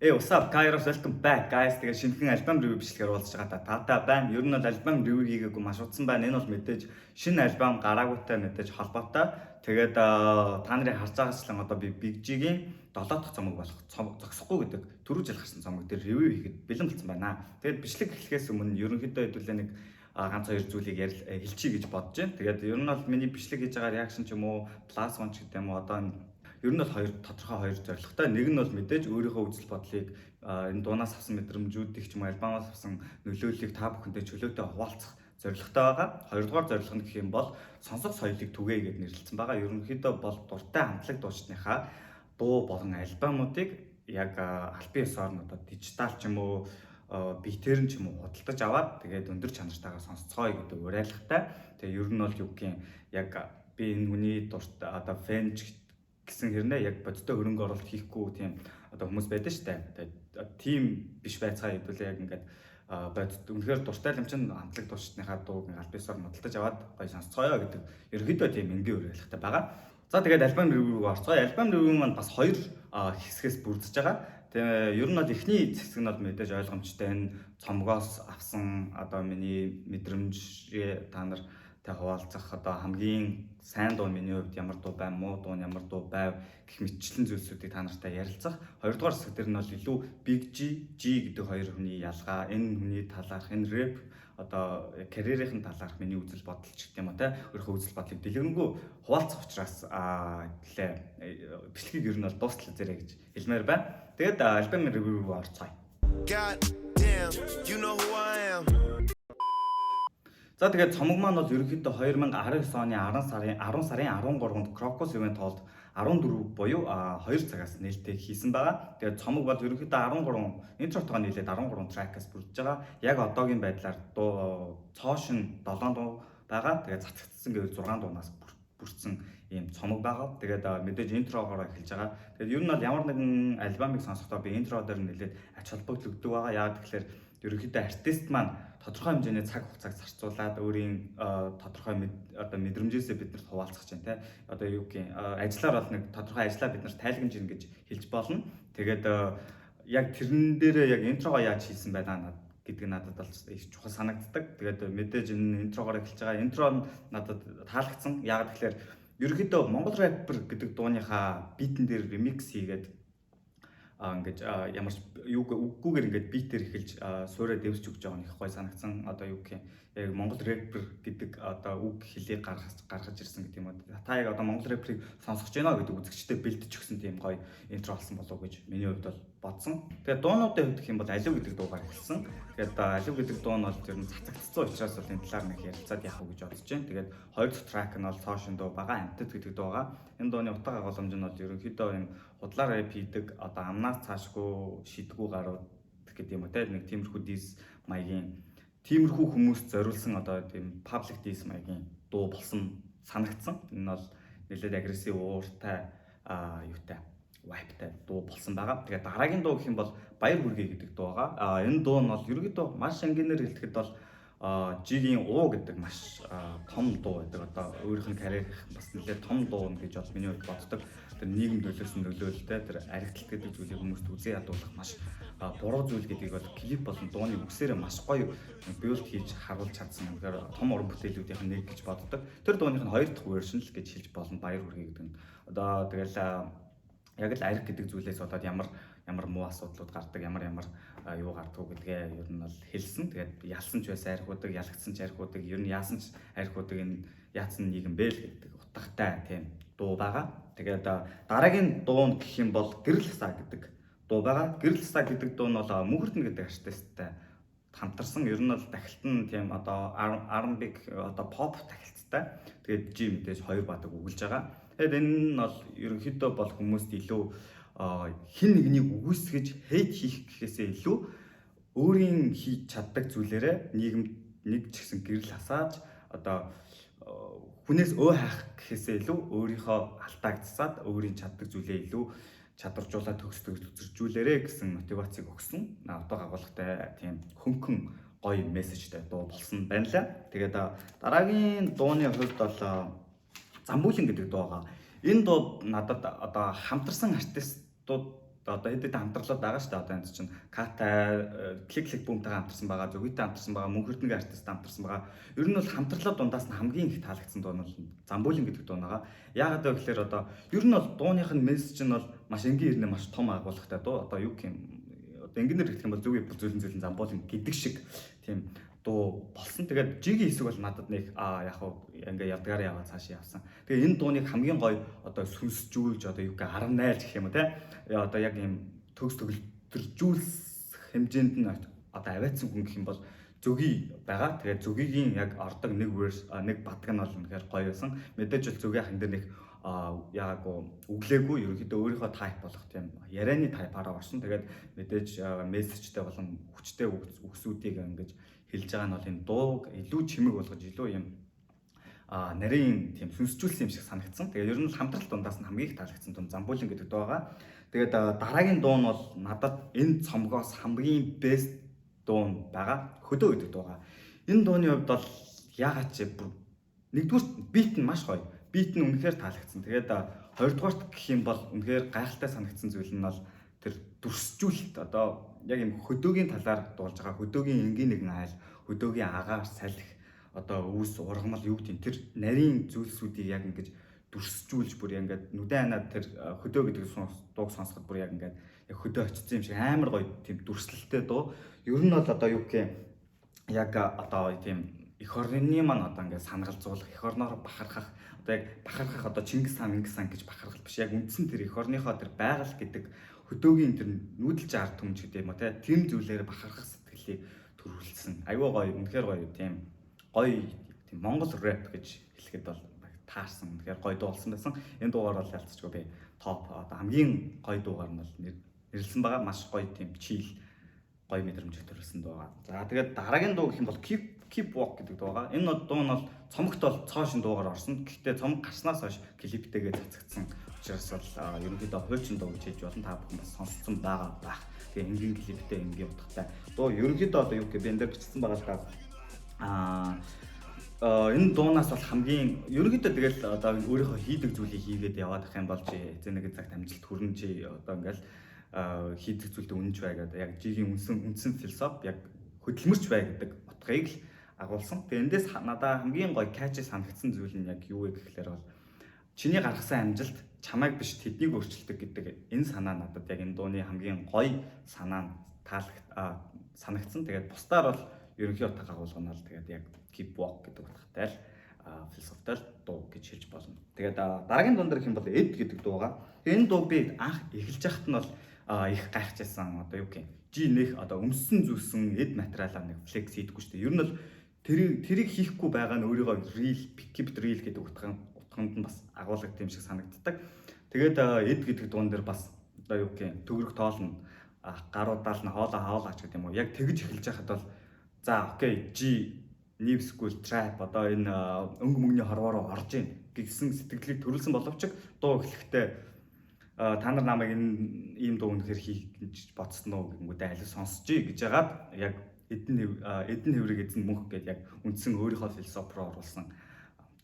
Hey, what's up, Kairos? Welcome back, guys. Тэгээ шинэхэн альбом ревю бичлэгээр уулзж байгаа таатай байна. Ер нь бол альбом ревю хийгээгүй маш утсан байна. Энэ бол мэдээж шинэ альбом гараагүйтай мэдээж холбоотой. Тэгээд та нарын харж байгаачлан одоо би Big G-ийн 7 дахь цомог болох зогсохгүй гэдэг түрүү жил гарсан цомог дээр ревю хийхэд бэлэн болсон байна. Тэгээд бичлэг эхлэхээс өмнө ерөнхийдөө хэдүүлээ нэг ганц хоёр зүйлийг хэлчихье гэж бодож байна. Тэгээд ер нь бол миний бичлэг хийж байгаа реакшн ч юм уу, plus one ч гэдэг юм уу одоо ер нь бол тодорхой хоёр зорилготой. Нэг нь бол мэдээж өөрийнхөө үзэл бодлыг энэ дуунаас авсан мэдрэмжүүдийг ч юм уу альбомоос авсан нөлөөллийг та бүхэндээ чөлөөтэй хуваалцах зорилготой байгаа. Хоёрдугаар зорилго нь гэх юм бол сонсох соёлыг түгээе гэд нэрлэлсэн байгаа. Ерөнхийдөө бол дуртай хамтлаг дуучдынхаа дуу болон альбомуудыг яг албан ёсоор нь одоо дижитал ч юм уу битээр нь ч юм уу худалдаж аваад тэгээд өндөр чанартайгаар сонсцгоё гэдэг уриалгатай. Тэгээ ер нь бол юу гэх юм яг би энэ хүний дуртай одоо фэн гэсэн хэрнээ яг бодиттой хөрөнгө оруулалт хийхгүй тийм одоо хүмүүс байдаг шүү дээ. Тэгээд тийм биш байцгаа хэдүүлээ яг ингээд бодит үнэхээр дуртай юм чинь хамтлаг дуучдынхаа дууг аль бисаар модалдаж аваад гоё сонсцгоё гэдэг ерөөдөө тийм энгийн уриалгатай байгаа. За тэгээд альбом ревю руу орцгоё. Альбом ревю маань бас хоёр хэсгээс бүрдэж байгаа. Тэгээ ер нь бол эхний хэсэг нь бол мэдээж ойлгомжтой энэ цомгоос авсан одоо миний мэдрэмж та нар хуваалцах одоо хамгийн сайн дуу миний хувьд ямар дуу байв, муу дуу ямар дуу байв гэх мэтчлэн зүйлсүүдийг та нартай ярилцах. Хоёрдугаар хэсэг дээр нь бол илүү Big G гэдэг хоёр хүний ялгаа, энэ хүний талаарх, энэ рэп одоо карьерийн талаарх миний үзэл бодол ч гэдэг юм уу те өөрийнхөө үзэл бодлыг дэлгэрэнгүй хуваалцах учраас бичлэгийг ер нь бол дуустал зэрэг гэж хэлмээр байна. Тэгээд альбом ревю руу орцгоё. God damn, you know who I am. За тэгээд цомог маань бол ерөнхийдөө 2019 оны 10 сарын 13-нд Crocus event тоолд 14 буюу 2 цагаас нээлттэй хийсэн байгаа. Тэгээд цомог бол ерөнхийдөө 13 интротойгоо нийлээд 13 тракаас бүрдэж байгаа. Яг одоогийн байдлаар цоошин 7 дуу байгаа. Тэгээд цацагдсан гэвэл 6 дуунаас бүрдсэн ийм цомог байгаа. Тэгээд мэдээж интрогоор эхэлж байгаа. Тэгээд ер нь бол ямар нэгэн альбомыг сонсохдоо би интро дээр нэлээд ач холбогдол өгдөг байгаа. Яагаад тэгэхээр ерөнхийдөө артист маань тодорхой хэмжээний цаг хугацааг зарцуулаад өөрийн тодорхой одоо мэдрэмжээсээ биднэрт хуваалцах чинь те одоо юу гэх юм ажиллаар бол нэг тодорхой ажиллаа биднэрт тайлгнаж ийн гэж хэлж болно. Тэгээд яг тэрэн дээрээ яг интрогоо яаж хийсэн байна гэдэг нь надад бол их чухал санагддаг. Тэгээд мэдээж энэ интрогоор эхэлж байгаа. Интро нь надад таалагдсан. Яагаад тэгэхээр ерөнхийдөө Монгол рэпер гэдэг дууныхаа битэн дээр ремикс хийгээд ингэж ямар үггүйгээр ингээд битээр эхэлж суурэ дэвсч өгч байгаа нь их гоё санагдсан. Одоо юу гэх юм яг Монгол рэпер гэдэг одоо үг хэлийг гаргаж ирсэн гэдэг юм уу. Та яг одоо Монгол рэперийг сонсож байна гэдэг үзэгчдэд бэлдэж өгсөн тийм гоё интро болсон болов уу гэж миний хувьд бол бодсон. Тэгээд дуунуудын хувьд гэх юм бол Алив гэдэг дуугаар эхэлсэн. Тэгээд Алив гэдэг дуу нь бол ер нь цацагдсан учраас бол энэ талаар нэг ярилцаад явах уу гэж бодож байна. Тэгээд хоёр дахь трак нь бол Цоошин дуу бага амтд гэдэг дуу байгаа. Энэ дууны утга агуулмж нь бол ерөнхийдөө энэ худлаар рэп хийдэг одоо амнаас цаашгүй шийдгүү гарууд гэдэг юм уу те нэг тиймэрхүү дис маягийн тиймэрхүү хүмүүст зориулсан одоо тийм паблик дис маягийн дуу болсон санагдсан. Энэ бол нэлээд агрессив ууртай юутай вайптай дуу болсон байгаа. Тэгээд дараагийн дуу гэх юм бол Баяр хүргэе гэдэг дуу байгаа. Энэ дуу нь бол ерөнхийдөө маш ангинээр хэлэхэд бол G-ийн уу гэдэг маш том дуу байдаг. Одоо өөрийнх нь карьерийнх бас нэлээд том дуу гэж бол миний хувьд боддог. Тэр нийгэм төлөөсөн нөлөөлөлтэй тэр аригтлал гэдэг зүйлийг хүмүүст үзээ ядуулах маш буруу зүйл гэдгийг бол клип болон дууны үгсээрээ маш гоё билд хийж харуулж чадсан. Тэгэхээр том уран бүтээлүүдийн нэг гэж боддог. Тэр дууных нь хоёр дахь вершн л гэж хэлж болно. Баяр хүргэе гэдэг нь. Одоо тэгэл яг л ариг гэдэг зүйлээс болоод ямар муу асуудлууд гардаг, ямар юу гардаг гэдгээ ер нь бол хэлсэн. Тэгээд ялсан ч байсан архиудаг, ялагдсан ч архиудаг, ер нь яасан ч архиудаг энэ яатсан нийгэм бэ л гэдэг утгатай тийм дуу байгаа. Тэгээд дараагийн дуу нь гэх юм бол Гэрэл хасаа гэдэг дуу байгаа. Гэрэл хасаа гэдэг дуу нь бол Мөнхөрдөн гэдэг артисттай хамтарсан. Ер нь бол тахилтан тийм одоо R&B одоо pop тахилттай. Тэгээд G мэдээж хоёр бадаг өгүүлж байгаа. Тэгээд энэ нь бол ерөнхийдөө бол хүмүүст илүү хин нэгнийг үгүйсгэж хейт хийх гэхээсээ илүү өөрийн хийж чаддаг зүйлээрээ нийгэмд нэг ч гэсэн гэрэл хасааж одоо хүнээс өө хайх гэхээсээ илүү өөрийнхөө алтаагдсаад өөрийн чаддаг зүйлээ илүү чадваржуулаад төгсөржүүлээрэ гэсэн мотивацийг өгсөн. Утга агуулгатай тийм хөнгөн гоё мессежтэй дуу болсон байна лаа. Тэгээд дараагийн дууны хувьд бол Замбуулин гэдэг дуу байгаа. Энэ дуу надад одоо хамтарсан артистууд одоо хэд хэдэн хамтрлууд байгаа шүү дээ. Одоо энэ чинь Катай, клик бүүмтэй хамтарсан байгаа, Зүгийтэй хамтарсан байгаа, Мөнхөрдөнгийн артист хамтарсан байгаа. Ер нь бол хамтрлууд дундаас нь хамгийн их таалагдсан дуу нь бол Замбуулин гэдэг дуу байгаа. Яагаад вэ гэхээр одоо ер нь бол дууных нь мессеж нь бол маш энгийн ирнэ, маш том агуулгатай дуу. Одоо юу гэх юм, одоо энгийнээр хэлэх юм бол зүг зүйлэн Замбуулин гэдэг шиг тийм дуу болсон. Тэгээд жигийн хэсэг бол надад нэг яг хуу ингээ ядгаар яваа цаашаа явсан. Тэгээ энэ дууныг хамгийн гоё одоо сүнсжүүлж одоо юу гэх 18 гэх юм уу те. Одоо яг юм төгс төгөлдржүүлэх хэмжээнд нь одоо авиацсан хүн гэх юм бол зүгий байгаа. Тэгээд зүгигийн яг ордог нэг verse нэг бадг нь бол үнэхээр гоё байсан. Мэдээж бол зүгийн хан дээр нэг яагаагүй өглөөгүй ерөнхийдөө өөрийнхөө тайп болох тийм ярианы тайпаараа орсон. Тэгээд мэдээж мессежтэй болон хүчтэй үгсүүдийг ингэж хэлж байгаа нь бол энэ дууг илүү чимэг болгож илүү юм нарийн тийм сүнсжүүлсэн юм шиг санагдсан. Тэгээд ер нь хамтрал дундаас нь хамгийн их таалагдсан дуу Замбуулин гэдэг дуу байгаа. Тэгээд дараагийн дуу нь бол надад энэ цомгоос хамгийн best дуу байгаа. Хөдөө гэдэг дуу байгаа. Энэ дууны хувьд бол яагаад ч нэгдүгээр бит нь маш гоё. Бит нь үнэхээр таалагдсан. Тэгээд хоёрдугаарт гэх юм бол үнэхээр гайхалтай санагдсан зүйл нь бол тэр дүрсжүүлэлт одоо яг юм хөдөөгийн талаар дуулж байгаа. Хөдөөгийн энгийн нэгэн айл, хөдөөгийн агаар салхи одоо үүс ургамал юу гэдэг тэр нарийн зүйлсүүдийг яг ингэж дүрсжүүлж бүр ингээд нүдэн ханаад тэр хөдөө гэдэг дууг сонсоход бүр яг ингээд яг хөдөө очсон юм шиг амар гоё тийм дүрслэлтэй дуу. Ер нь бол одоо юу гэх юм яг одоо тийм эх орны маань одоо ингээд санагалзуулах, эх орноор бахархах одоо яг бахархах одоо Чингис хаан гэж бахархах биш. Яг үндсэн тэр эх орныхоо тэр байгаль гэдэг хөдөөгийн тэр нүүдэлж ард түмж гэдэг юм уу те тийм зүйлээр бахархах сэтгэлийг төрүүлсэн. Аюу гоё, үнэхээр гоё тийм гоё тийм Монгол рэп гэж хэлэхэд бол таарсан. Тэгэхээр гоё дуу болсон байсан. Энэ дуугаар бол ялцчихгүй би топ одоо хамгийн гоё дуугаар нь бол нэрлсэн байгаа. Маш гоё тийм чийл гоё мэдрэмж төрүүлсэн дуу байгаа. За тэгээд дараагийн дуу гэх юм бол Keep Walk гэдэг дуу байгаа. Энэ дуу нь бол цомогт бол цоошин дуугаар орсон. Гэхдээ цомог гарснаас хойш клиптэйгээ цацагдсан учраас бол ерөнхийдөө хуульчин дуу гэж хэлж болно. Та бүхэн бас сонссон байгаа байх. Тэгээ энгийн клиптэй энгийн утгатай. Дуу ерөнхийдөө одоо юу гэх бэ? Энд дээр бичсэн байгаа л та энэ дуунаас бол хамгийн ерөнхийдөө тэгэл одоо өөрийнхөө хийдэг зүйлийг хийгээд яваад ах юм бол чи нэг цагт амжилт хүрнэ чи одоо ингээл хийдэг зүйлдээ үнэнч бай гэдэг яг жигийн үндсэн философи яг хөдөлмөрч бай гэдэг утгыг л агуулсан. Тэгээ эндээс надаа хамгийн гоё catchy санагдсан зүйл нь яг юу вэ гэхлээр бол чиний гаргасан амжилт чамайг биш тэднийг өөрчилдөг гэдэг энэ санаа надад яг энэ дууны хамгийн гоё санаа санагдсан. Тэгээд бусдаар бол ерөнхий утга агуулга нь бол тэгээд яг Keep Walk гэдэг утгатай л философитой дуу гэж хэлж болно. Тэгээд дараагийн дуун дээр хэм бол Эд гэдэг дуу байгаа. Энэ дуу би анх эхэлж байхад нь бол их гайхажсэн. Одоо юу гэх юм жи нэх одоо өмссөн зүсэн эд материалаа нэг флекс хийдэггүй шүү дээ. Ер нь бол тэрийг хийхгүй байгаа нь өөрийгөө keep real гэдэг утганд нь бас агуулга тийм шиг санагддаг. Тэгээд эд гэдэг дуун дээр бас одоо юу гэх юм төгрөг тоолно гаруудаа нь хоолооч гэдэг юм уу. Яг тэгж эхэлж байхад бол за окей жи New School Trap одоо энэ өнгө мөнгөний хорвоо руу орж ийн гэсэн сэтгэлийг төрүүлсэн боловч дуу эхлэхдээ та нар намайг энэ ийм дуу үнэхээр хийх гэж бодсон уу гэмгүүдээ аль сонсчий гэж яагаад яг эдэн хэврэг эзэн мөнх гэдэг яг үндсэн өөрийнхөө философи руу оруулсан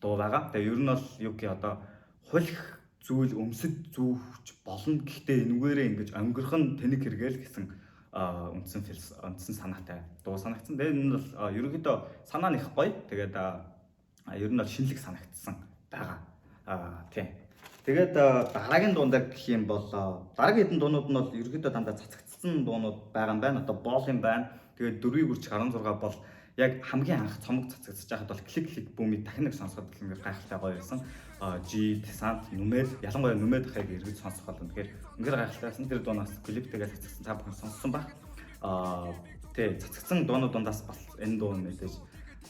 дуу байгаа. Тэгээ ер нь бол юу гэх одоо хулих зүйл өмсөж зүүж болно. Гэхдээ энүүгээрээ ингэж өнгөрхөн тэнэг хэрэгэл гэсэн үндсэн санаатай дуу санагдсан. Тэгээд энэ бол ерөнхийдөө санаа нь их гоё. Тэгээд ер нь бол шинэлэг санагдсан байгаа. Тийм. Тэгээд дараагийн дуун дээр гэх юм бол дараагийн хэдэн дуунууд нь бол ерөнхийдөө дандаа цацагдсан дуунууд байгаа юм байна. Одоо боол юм байна. Тэгээд 4-ийг үрч 16 бол яг хамгийн анх цомог цацагдж байхад бол клик бүүмийг дахин нэг сонсоход ингээд гайхалтай гоё байсан. G Descent Нүмед ялангуяа Нүмед хаяг эргэж сонсох бол үнэхээр гайхалтайсан. Тэр дуунаас клиптэйгээ цацагдсан та бүхэн сонссон ба. Тэ цацагдсан дуунууд дундаас бас энэ дуу мэдээж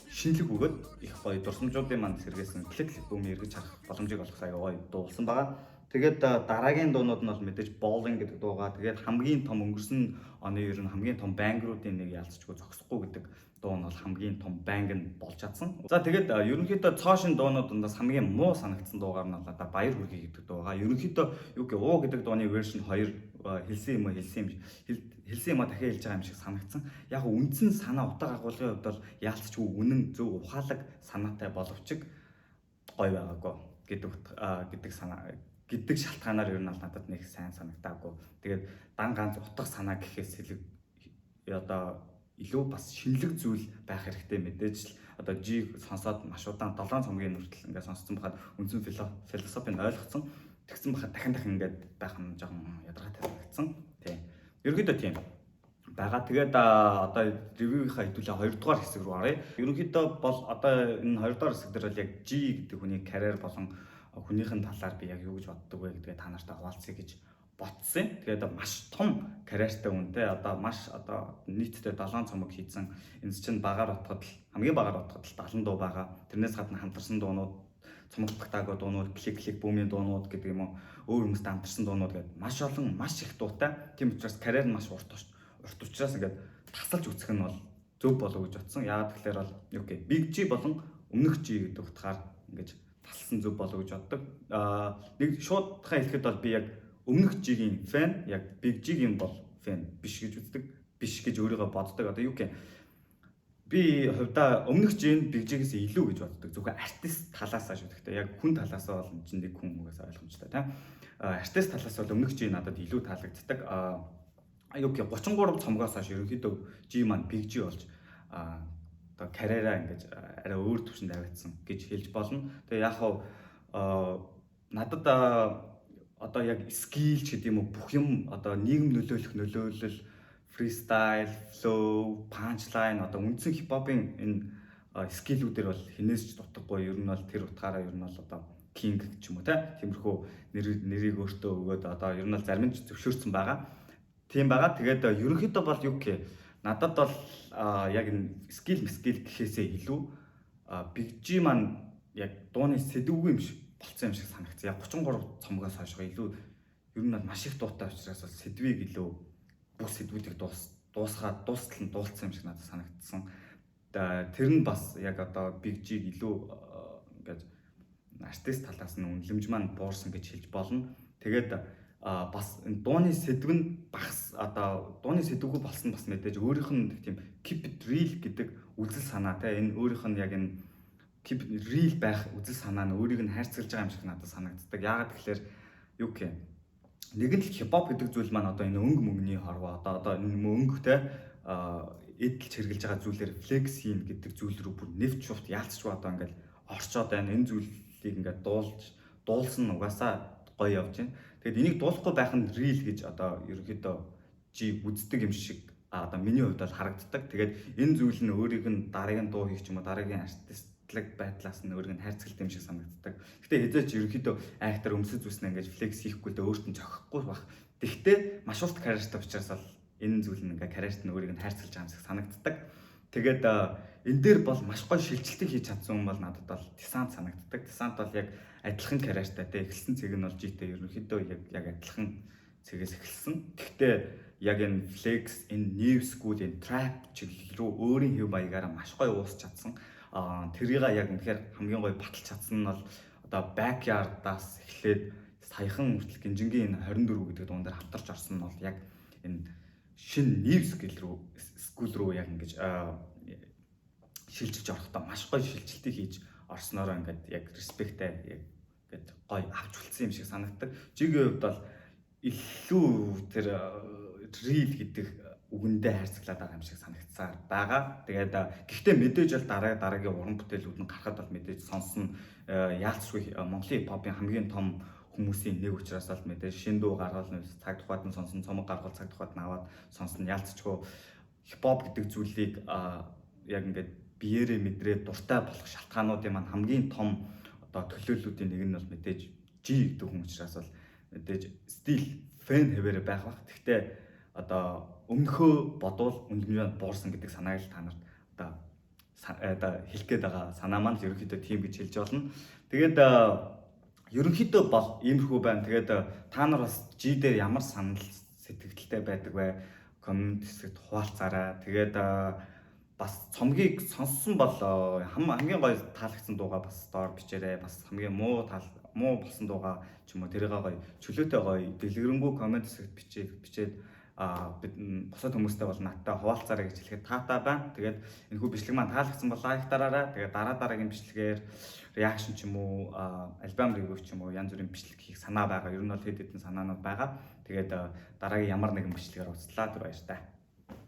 шинэлэг өгөөд их гоё дурсамжуудын манд сэргээсэн клик бүүмийг эргэж харах боломжийг олгох аяга гоё дуулсан байгаа. Тэгээд дараагийн дуунууд нь бол мэдээж Bowling гэдэг дуугаа. Тэгээд хамгийн том өнгөрсөн оны ер нь хамгийн том бангруудын нэг ялцчгүй зогсохгүй гэдэг дуу нь бол хамгийн том банг нь болж чадсан. За тэгээд ерөнхийдөө цоошин дуунуудаас хамгийн муу санагдсан дуугаар нь бол одоо Баяр хүргэе гэдэг дуу байгаа. Ерөнхийдөө юу гэх уу гэдэг дууны вершн 2 хэлсэн юм дахиад хэлж байгаа юм шиг санагдсан. Яг үндсэн санаа утга агуулгын хувьд бол яалтчгүй үнэн зөв ухаалаг санаатай боловч гоё байгаагүй гэдэг санаа гэдэг шалтгаанаар ер нь бол надад нэг сайн санагдаагүй. Тэгээд дан ганц утга санаа гэхээс одоо илүү бас шинэлэг зүйл байх хэрэгтэй мэдээж л одоо G сонсоод маш удаан 7 цомгийн нүртэл ингээд сонссон байхад үндсэн философийг ойлгоцсон. Тэгсэн байхад дахин ингээд байх нь жоохон ядаргаатай санагдсан. Тийм. Ерөнхийдөө тийм байгаа. Тэгээд одоо ревюгийнхаа хэдүүлээ 2 дугаар хэсэг рүү оръё. Ерөнхийдөө бол одоо энэ 2 дугаар хэсэг дээр бол яг G гэдэг хүний карьер болон хүнийхэн талаар би яг юу гэж боддог вэ гэдгээ та нартай хуваалцъя гэж бодсон. Тэгээд маш том карьертай үнэтэй одоо маш одоо нийтдээ 7 цомог хийсэн. Энэ чинь багаар утгад хамгийн багаар утгад 70 дуу байгаа. Тэрнээс гадна хамтарсан дуунууд, цомог багтаагаа дуунууд, клик бүүмийн дуунууд гэдэг юм уу, өөр хүмүүстэй хамтарсан дуунууд гэдэг маш олон маш их дуутай. Тийм учраас карьер нь маш урт учраас ингээд тасалж үсэх нь бол зөв болов гэж бодсон. Яагаад гэхээр бол окей, Big G болон өмнөх G гэдэг утгаар ингээд тасалсан зөв болов гэж боддог. Нэг шуудхан хэлэхэд бол би яг өмнөх G-ийн фэн, яг Big G-ийн бол фэн биш гэж үздэг. Биш гэж өөрийгөө боддог. Одоо юу гэх юм? Би хувьдаа өмнөх G-ийн Big G-гээс илүү гэж боддог. Зөвхөн артист талаасаа шүү. Гэхдээ яг хүн талаасаа бол чинь нэг хүн угаасаа ойлгомжтой тийм. Артист талаас бол өмнөх G надад илүү таалагддаг. Юу гэх 33 цомгоос хойш ерөнхийдөө G маань Big G болж одоо карьераа ингэж арай өөр түвшинд аваадсан гэж хэлж болно. Тэгээ яг хав надад одоо яг скил ч гэдэг юм уу бүх юм одоо нийгэм нөлөөлөл, фристайл, флоу, панчлайн одоо үндсэн хипхопын энэ скиллүүдээр бол хинээс ч дутаггүй. Ер нь бол тэр утгаараа ер нь бол одоо кинг ч юм уу тиймэрхүү нэрийг өөртөө өгөөд одоо ер нь бол зарим нь зөвшөөрсөн байгаа. Тийм байгаа. Тэгээд ерөнхийдөө бол юу гэх надад бол яг энэ скил гэхээсээ илүү Big G маань яг дууны сэдвгүй юм шиг болцсон юм шиг санагдсан. Яг 33 цомгоос хойш илүү ер нь бол маш их дуутай учраас бол сэдвийг илүү бүх сэдвүүдийг дуустал нь дуулсан юм шиг надад санагдсан. Тэр нь бас яг одоо Big G илүү ингээд артист талаас нь үнэлэмж маань буурсан гэж хэлж болно. Тэгээд бас энэ дууны сэдв нь багс одоо дууны сэдвгүй болсон бас мэдээж өөрийнх нь тийм keep it real гэдэг үзэл санаа энэ өөрийнх нь яг энэ keep it real байх үзэл санаа нь өөрийг нь хайрцаглаж байгаа юм шиг надад санагддаг. Яагаад гэхээр юу гэх юм нэг нь хипхоп гэдэг зүйл маань одоо энэ өнгө мөнгөний хорвоо одоо энэ мөнгөтэй эдэлж хэрглэж байгаа зүйлээр флекс хийн гэдэг зүйл рүү бүр нэвч шуфт яалцч одоо ингээл орчоод байна. Энэ зүйлийг ингээд дуулсан угаасаа гоё явж байна. Тэгэд энийг дуулахгүй байх нь real гэж одоо ерөнхийдөө G үздэг юм шиг одоо миний хувьд бол харагддаг. Тэгээд энэ зүйл нь өөрийг нь дараагийн дуу хийх ч юм уу дараагийн артистлаг байдлаас нь өөрийг нь хайрцагт юм шиг санагддаг. Гэтэ хэзээ ч ерөнхийдөө актер өмсөж зүснэ ингэж флекс хийхгүй л өөртөө зохихгүй байх. Тэгтээ маш урт карьертай учраас бол энэ зүйл нь ингээ карьерт нь өөрийг нь хайрцагж байгаа юм шиг санагддаг. Тэгээд энэ дээр бол маш гоё шилжилтийг хийж чадсан юм бол надад бол Десант санагддаг. Десант бол яг адилхан карьертай те эхэлсэн цэг нь бол G-тэй ерөнхийдөө яг адилхан цэгээс эхэлсэн. Гэхдээ яг энэ flex, энэ new school, энэ trap чиглэл рүү өөрийн хэв маягаараа маш гоё уусч чадсан. Тэрийг яг үнэхээр хамгийн гоё баталж чадсан нь бол одоо backyard-аас эхлээд саяхан хүртэл гинжингийн 24 гэдэг дуун дээр хамтарч орсон нь бол яг энэ шинэ new school руу яг ингэж шилжиж орохдоо маш гоё шилжилтийг хийж орсноор ингээд яг респекттэй яг ингээд гоё авч үлдсэн юм шиг санагддаг. Жигийн хувьд бол илүү тэр real гэдэг үгэндээ хайрцаглаад байгаа юм шиг санагдсаар байгаа. Тэгээд гэхдээ мэдээж бол дараагийн уран бүтээлүүд нь гарахад бол мэдээж сонсно яалцгүй Монголын хипхопын хамгийн том хүмүүсийн нэг учраас бол мэдээж шинэ дуу гаргал цаг тухайд нь сонсон, цомог гаргал цаг тухайд нь аваад сонсно яалцчгүй хипхоп гэдэг зүйлийг яг ингээд биеэрээ мэдрээ дуртай болох шалтгаануудын маань хамгийн том одоо төлөөллүүдийн нэг нь бол мэдээж G гэдэг хүн учраас бол мэдээж стил фэн хэвээр байх бах. Гэхдээ одоо өмнөхөө бодвол үнэлэмж буурсан гэдэг санааг л та нарт одоо хэлэх гээд байгаа санаа маань ерөнхийдөө тийм гэж хэлж болно. Тэгээд ерөнхийдөө бол иймэрхүү байна. Тэгээд та нар бас G дээр ямар санал сэтгэлдтэй байдаг вэ? Коммент хэсэгт хуваалцаарай. Тэгээд бас цомгийг сонссон бол хамгийн гоё таалагдсан дуугаа бас доор бичээрэй. Бас хамгийн муу болсон дуугаа ч юм уу тэрийг гоё чөлөөтэй гоё дэлгэрэнгүй коммент хэсэгт бичээд бид бусад хүмүүстэй бол надтай хуваалцаарай гэж хэлэхэд таатай байна. Тэгээд энэхүү бичлэг маань таалагдсан бол лайк дараарай. Тэгээд дараагийн бичлэгээр реакшн ч юм уу, альбом ревю ч юм уу янз бүрийн бичлэг хийх санаа байгаа. Ер нь бол хэд хэдэн санаанууд байгаа. Тэгээд дараагийн ямар нэгэн бичлэгээр уулзлаа. Баяр таа.